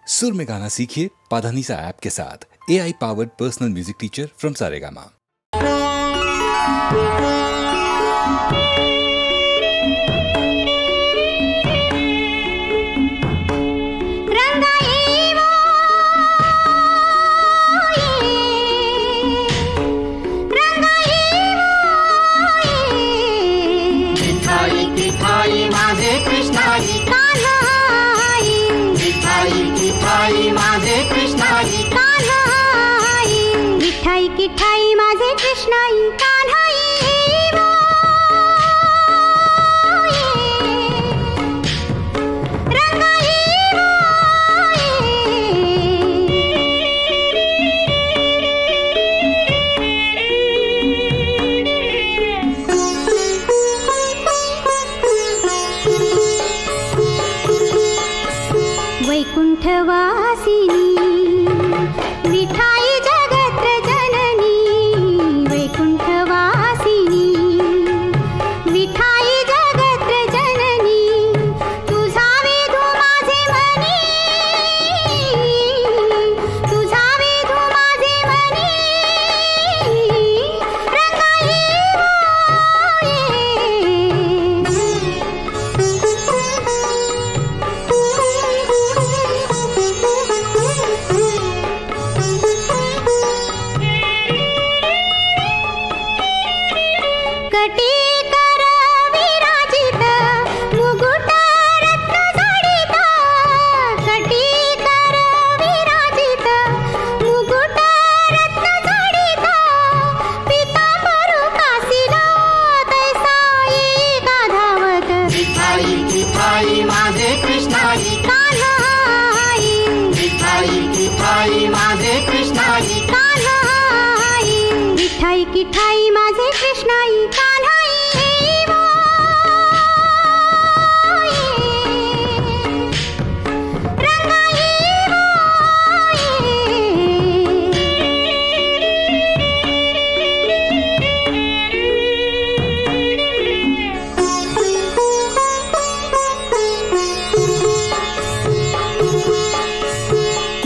सुर में गाना सीखिए पाधानीसा ऐप के साथ। AI powered personal music teacher from Saregama. माझे कृष्णाई कान्हाई, विठाई किठाई माझे कृष्णाई कान्हाई वैकुंठवासिनी विठाई जगत्र जननी, वैकुंठवासिनी विठाई जगत्र जननी, तुझा विधू माझे मनी, तुझा विधू माझे मनी, रंगाई माझे कृष्णाई कान्हाई, विठाई किठाई माझे कृष्णाई कान्हाई, विठाई किठाई माझे कृष्णाई कान्हाई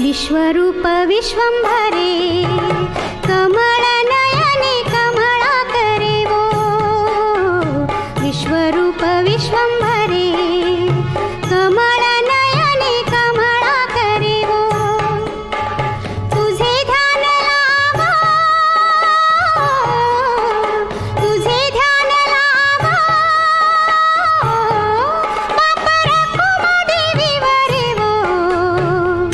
विश्वरूप विश्वंभरे कमळ नयने कमळा करे वो, विश्वरूप विश्वंभरे कमळ नयने कमळा करे वो, तुझे ध्यान लाभो, तुझे ध्यान लाभो, बाप रखुमा देवी वरे वो,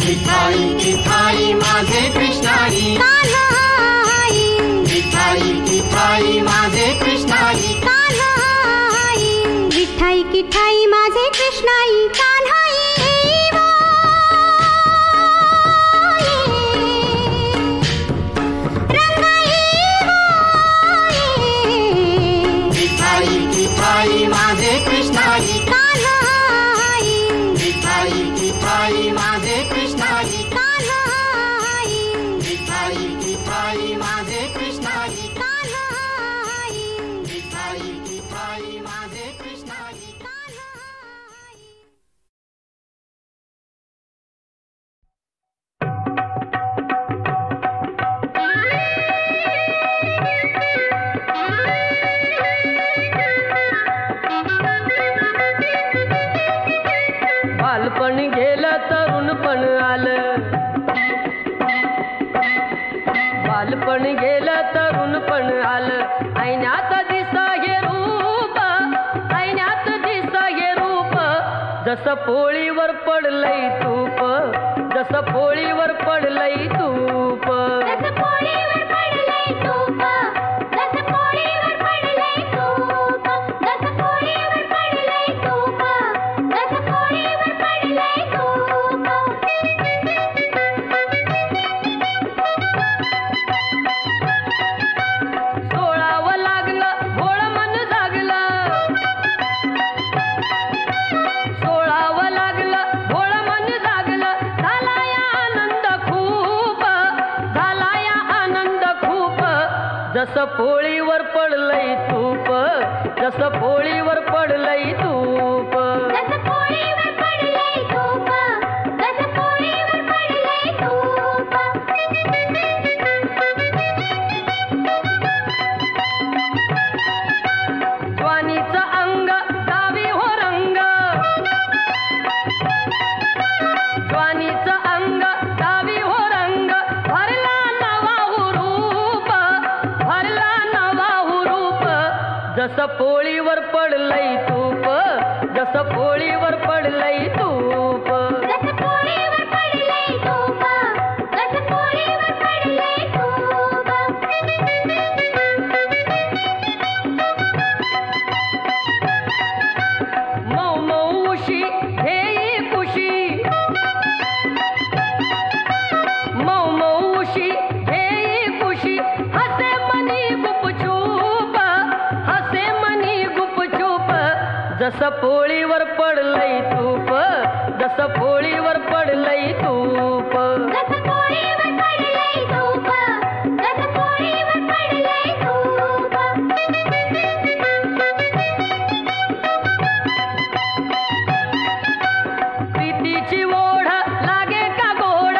विठाई माझे कृष्णाई कान्हाई, विठाई किठाई माझे कृष्णाई कान्हाई, विठाई किठाई माझे कृष्णाई कान्हाई विठाई किठाई माझे कृष्णाई कान्हाई, विठाई किठाई माझे कृष्णाई कान्हाई, विठाई किठाई माझे कृष्णाई कान्हाई, विठाई किठाई माझे कृष्णाई कान्हाई। बालपण गेलं तरुणपण आलं, बालपण गेलं तरुणपण आलं, ऐण्यात दिसा हे रूप, ऐण्यात दिसा हे रूप, जसं पोळीवर पडलंय तूप, जसं पोळीवर पडलंय तूप, जसं पोळीवर पडलंय तूप, जसं पोळीवर पडलंय तूप, जसं पोळीवर पडलंय तूप, जसं पोळीवर पडलंय तूप। सोळावं लागलं भोळ मन जागलं, सोळावं लागलं भोळ मन जागलं, झाला या आनंद खूप, झाला या आनंद खूप, जसं पोळीवर पडलंय तूप, जसं पोळीवर पडलंय तूप, जसं पोळीवर पडलंय तूप, जसं पोळीवर जसं पोळीवर पडलंय तूप जसं पोळीवर पडलंय तूप जसं पोळीवर पडलंय तूप जसं पोळीवर पडलंय तूप मऊ मऊ उशी हे कुशी मऊ मऊ उशी हे कुशी हसे मनी गुपचूप हसे मनी गुपचूप जसं पोळीवर पडलंय तूप जसं पोळीवर पडलंय तूप जसं पोळीवर पडलंय तूप जसं पोळीवर पडलंय तूप प्रीतीची ओढ लागे का गोड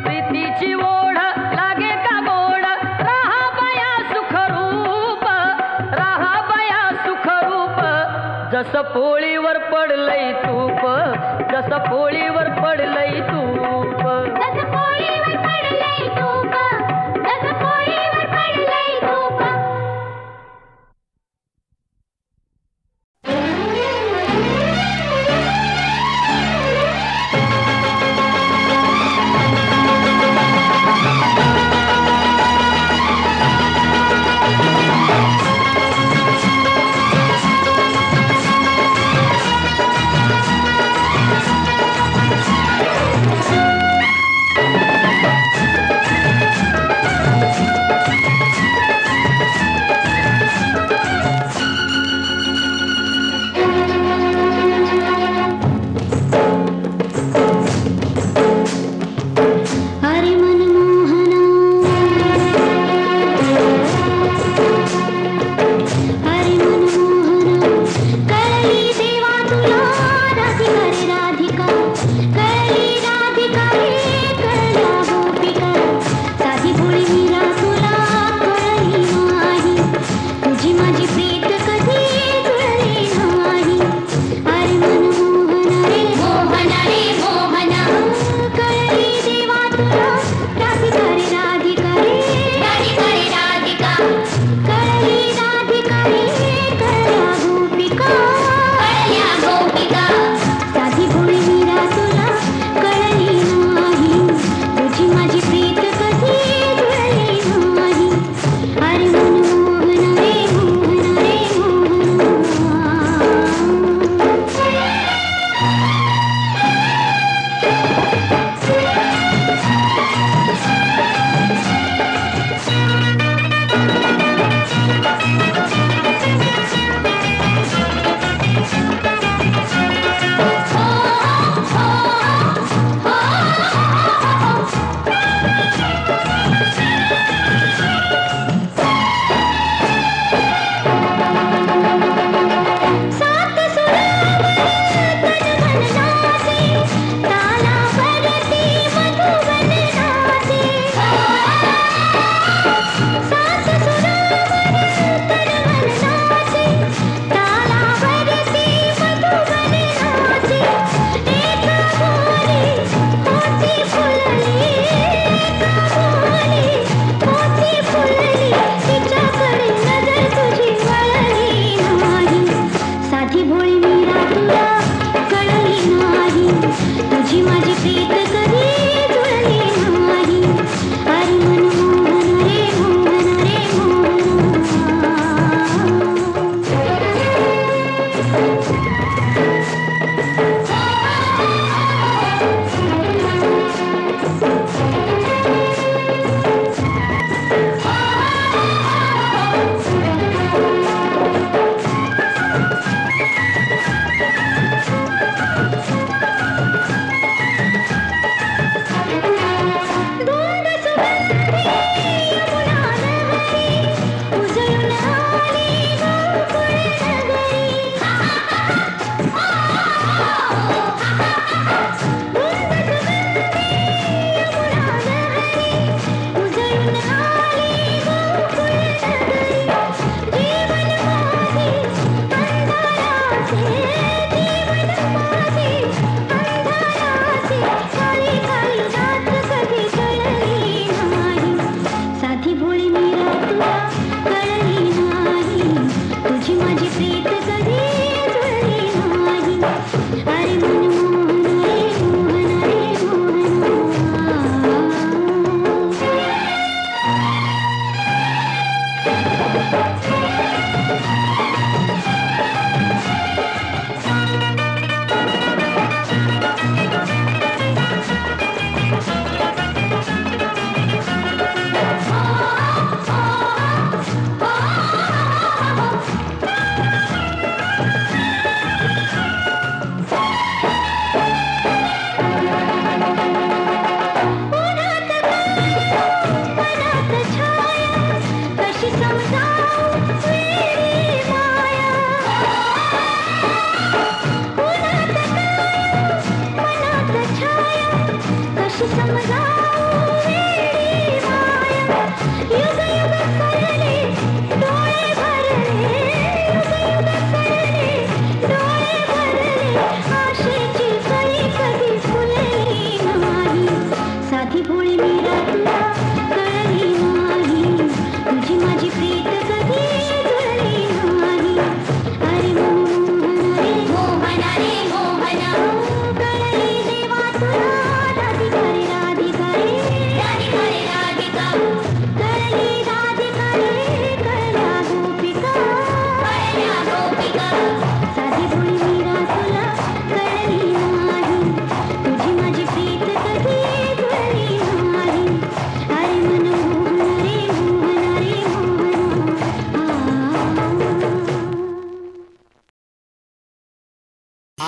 प्रीतीची ओढ लागे का गोड राहा बया सुखरूप राहा बया सुखरूप जसं पोळीवर पडलंय तूप जसं पोळीवर पडलंय तूप जसं पोळीवर पडलंय तूप जसं पोळीवर पडलंय तूप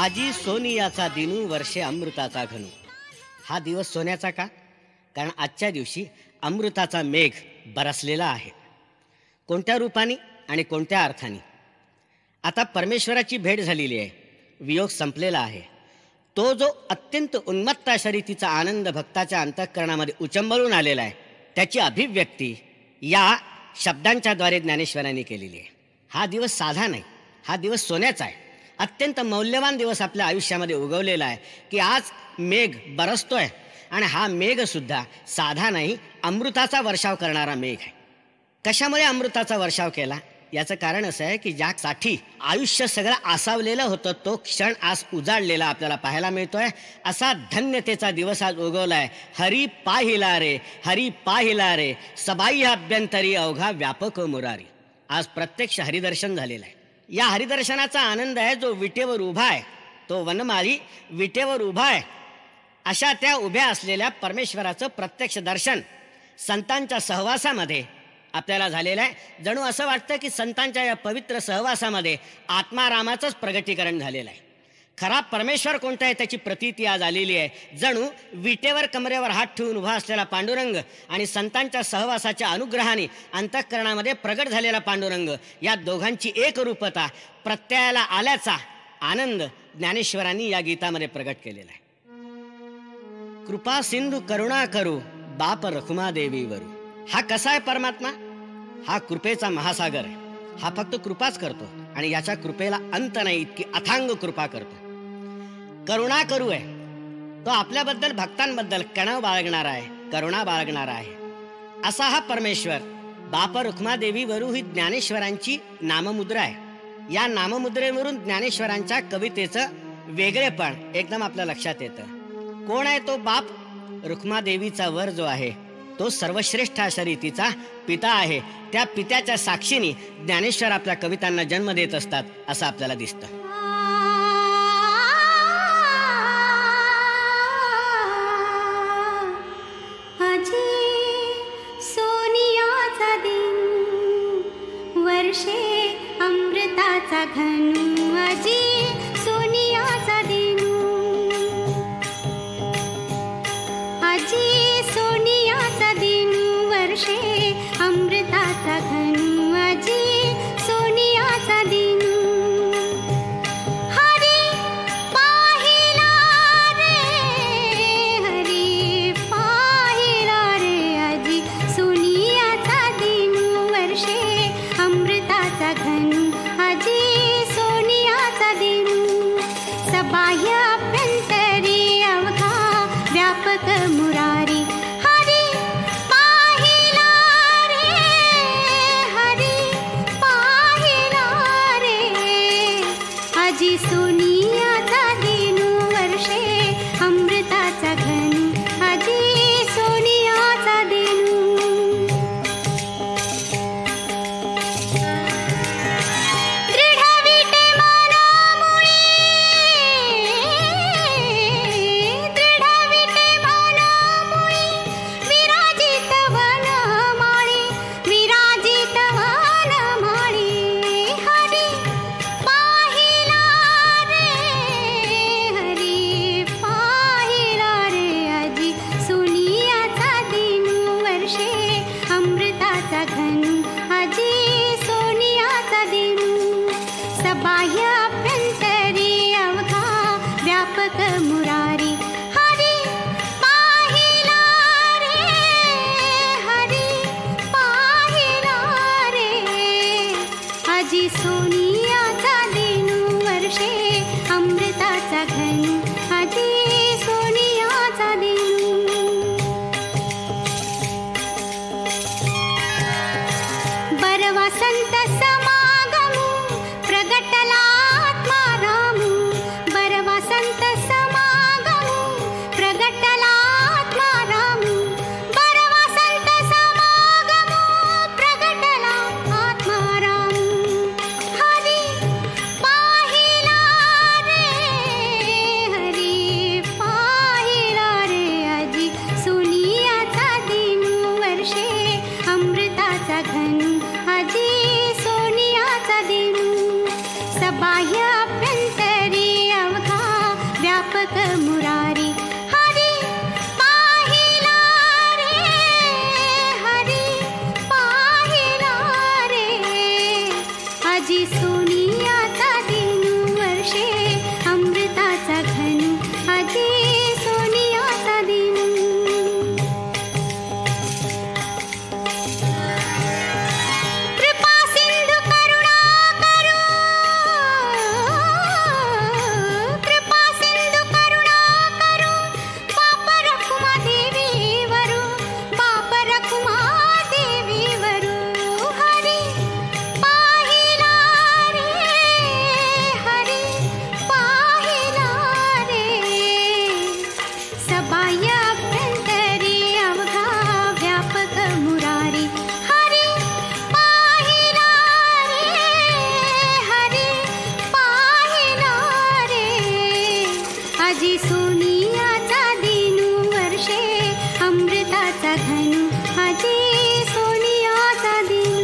आजी सोनियाचा दिनू वर्षे अमृताचा घनू. हा दिवस सोन्याचा का? कारण आजच्या दिवशी अमृताचा मेघ बरसलेला आहे. कोणत्या रूपाने आणि कोणत्या अर्थाने? आता परमेश्वराची भेट झालेली आहे, वियोग संपलेला आहे. तो जो अत्यंत उन्मत्त शरीतीचा आनंद भक्ताच्या अंतःकरणामध्ये उचंबळून आलेला आहे, त्याची अभिव्यक्ती या शब्दांच्याद्वारे ज्ञानेश्वरांनी केलेली आहे. हा दिवस साधा नाही, हा दिवस सोन्याचा आहे. अत्यंत मौल्यवान दिवस आपल्या आयुष्यामध्ये उगवलेला आहे की आज मेघ बरसतोय आणि हा मेघसुद्धा साधा नाही, अमृताचा वर्षाव करणारा मेघ आहे. कशामुळे अमृताचा वर्षाव केला? याचं कारण असं आहे की ज्यासाठी आयुष्य सगळं आसावलेलं होतं तो क्षण आज उजाडलेला आपल्याला पाहायला मिळतोय. असा धन्यतेचा दिवस आज उगवला आहे. हरी पाहिला रे, हरी पाहिला रे, सबाई अभ्यंतरी अवघा व्यापक मुरारी. आज प्रत्यक्ष हरिदर्शन झालेलं आहे. या हरिदर्शनाचा आनंद आहे. जो विटेवर उभा आहे तो वनमाली विटेवर उभा आहे, अशा त्या उभ्या असलेल्या परमेश्वराचं प्रत्यक्ष दर्शन संतांच्या सहवासामध्ये आपल्याला झालेलं आहे. जणू असं वाटतं की संतांच्या या पवित्र सहवासामध्ये आत्मारामाचंच प्रगटीकरण झालेलं आहे. खरा परमेश्वर कोणता आहे त्याची प्रतीती आज आलेली आहे. जणू विटेवर कमरेवर हात ठेवून उभा असलेला पांडुरंग आणि संतांच्या सहवासाच्या अनुग्रहाने अंतःकरणामध्ये प्रगट झालेला पांडुरंग, या दोघांची एकरूपता प्रत्ययाला आल्याचा आनंद ज्ञानेश्वरांनी या गीतामध्ये प्रगट केलेला आहे. कृपा सिंधू करुणा करू बाप रखुमादेवीवरू. हा कसा आहे परमात्मा? हा कृपेचा महासागर आहे. हा फक्त कृपाच करतो आणि याच्या कृपेला अंत नाही, इतकी अथांग कृपा करतो. करुणा करू आहे, तो आपल्याबद्दल भक्तांबद्दल कणव बाळगणारा आहे, करुणा बाळगणारा आहे. असा हा परमेश्वर बाप रुक्मादेवीवरू ही ज्ञानेश्वरांची नाममुद्रा आहे. या नाममुद्रेवरून ज्ञानेश्वरांच्या कवितेचं वेगळेपण एकदम आपल्या लक्षात येतं. कोण आहे तो बाप? रुक्मादेवीचा वर जो आहे तो सर्वश्रेष्ठ शरीतीचा पिता आहे. त्या पित्याच्या साक्षीने ज्ञानेश्वर आपल्या कवितांना जन्म देत असतात असं आपल्याला दिसतं. सोनियाचा दिन वर्षे अमृताचा घनू. आजी सोनियाचा दिन, आजी सोनियाचा दिन वर्षे अमृताचा घनू. आजी सोनियाचा दिन. हरी पाहिला रे, हरी पाहिला रे, आजी सोनियाचा दिन वर्षे अमृताचा घनू. आजी सोनियाचा दिन. सबाह्य अभ्यंतरी अवघा व्यापक मुरारी. हरी पाहिला रे, हरी पाहिला रे, आजी सोनियाचा दिन वर्षे अमृताचा घनू. आजी सोनियाचा दिन. दृढ विटे मनामुळे, दृढ विटे मनामुळे विराजित वनमाळी, विराजित वनमाळी. हरी पाहिला रे, हरी पाहिला रे, आजी सोनियाचा दिन वर्षे अमृताचा घनू. आजी सोनियाचा दिन. सबाह्य अभ्यंतरी अवघा व्यापक मुरारी. हरी पाहिला रे, हरी पाहिला रे, आजी सोनियाचा दिन वर्षे अमृताचा घनू. आजी सोनियाचा दिन. बरवा संत समागमू प्रगटला आत्मारामू. बरवा संत समागमू व्यापक मुरारी हरी पाहिला रे हरी पाहिला रे आजी सोनियाचा दिनू वर्षे अमृताचा घनू आजी सोनियाचा दिनू कृपा सिंधू करुणा करू कृपा सिंधू करुणा करू बाप रखुमा देवीवरू बाप रखुमा देवीवरू हरी पाहिला रे हरी पाहिला रे सबाय अभ्यंतरी अवघा व्यापक मुरारी हरी पाहिला रे हरी पाहिला रे आजी सोनियाचा दिनू वर्षे अमृताचा घनू आजी सोनियाचा दिनू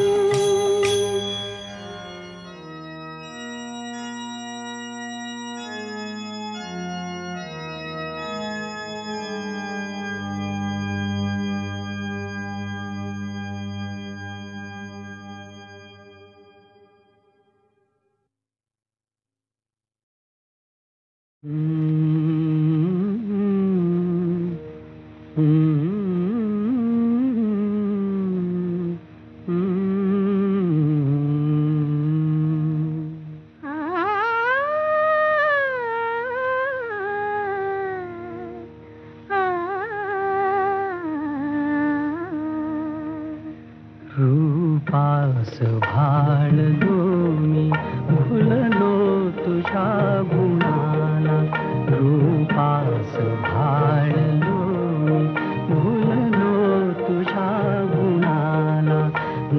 रूपास भाळलो मी भुललो तुझ्या गुणाला रूपास भाळलो मी भुललो तुझ्या गुणाला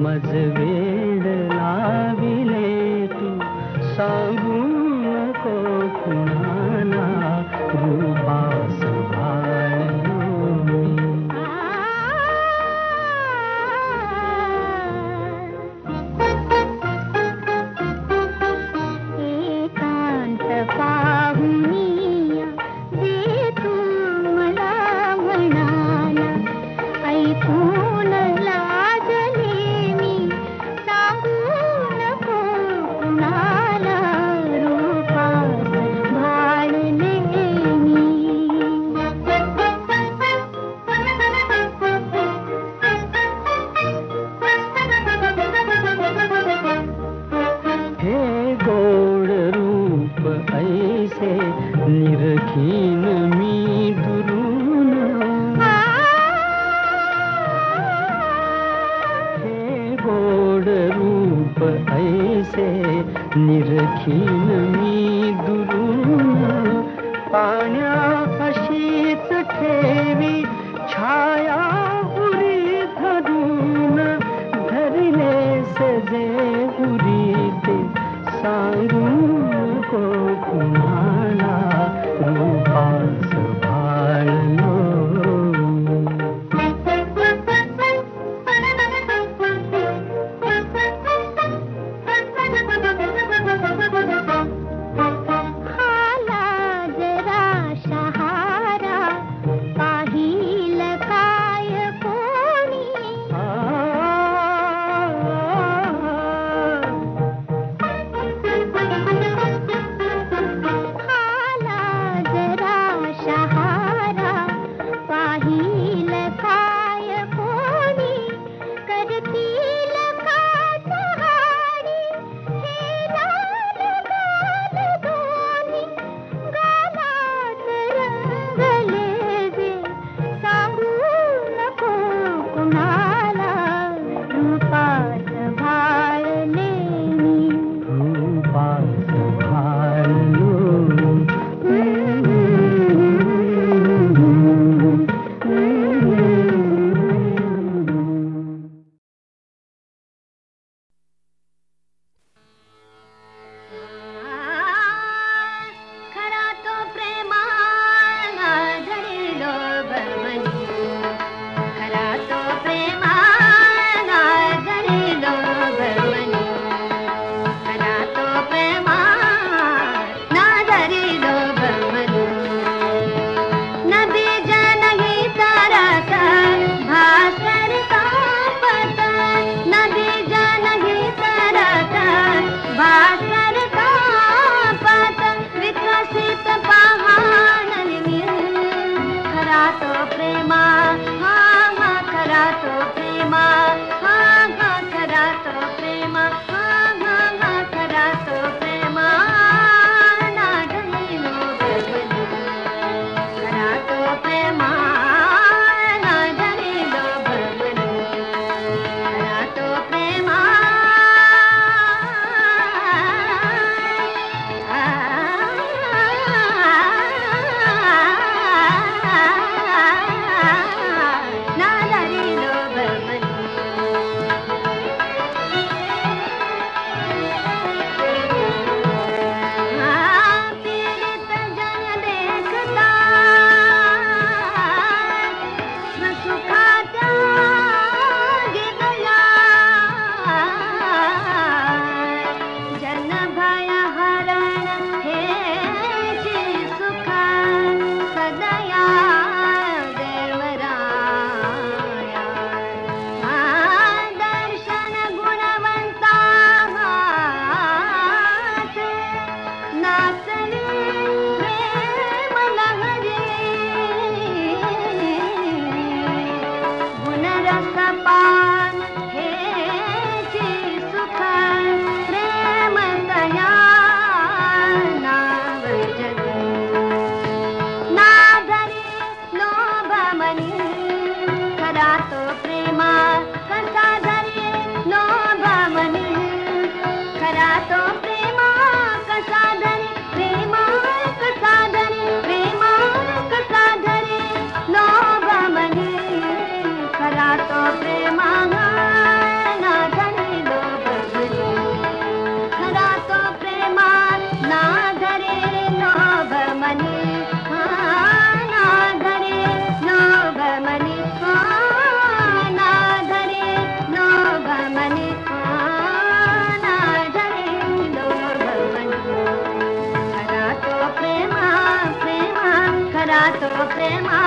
मज वेड लाविले तू सांगू नको कुणाला रूपास भाळलो मी एकांत पाहुनिया जे तू मला म्हणाला ऐकून लाजले मी सांगू नको कुणाला रूपास भाळले मी हे गोड रूप ऐसे निरखीन मी दुरून हे गोड रूप ऐसे निरखीन मी दुरून पाण्या अशीच ठेवी छाया उरी धरून धरले सजे उरी ते सांगू नको कुणाला रूपास भाळलो हाला जरा शहारा पाहिल काय कोणी पान हेची सुख प्रेम दया नाव जगी नाधरी लोभ मनी खरा तो प्रेमा कसा धरी लोभ मनी खरा तो प्रेमा कसा धरी प्रेमा कसा धरी प्रेमा कसा धरी लोभ मनी खरा तो प्रेमा ना धरी लोभ मनी खरा तो प्रेमा ना धरी लोभ मनी ना धरी लोभ मनी ना धरी लोभ मनी ना धरी लोभ मनी खरा तो प्रेमा प्रेमा खरा तो प्रेमा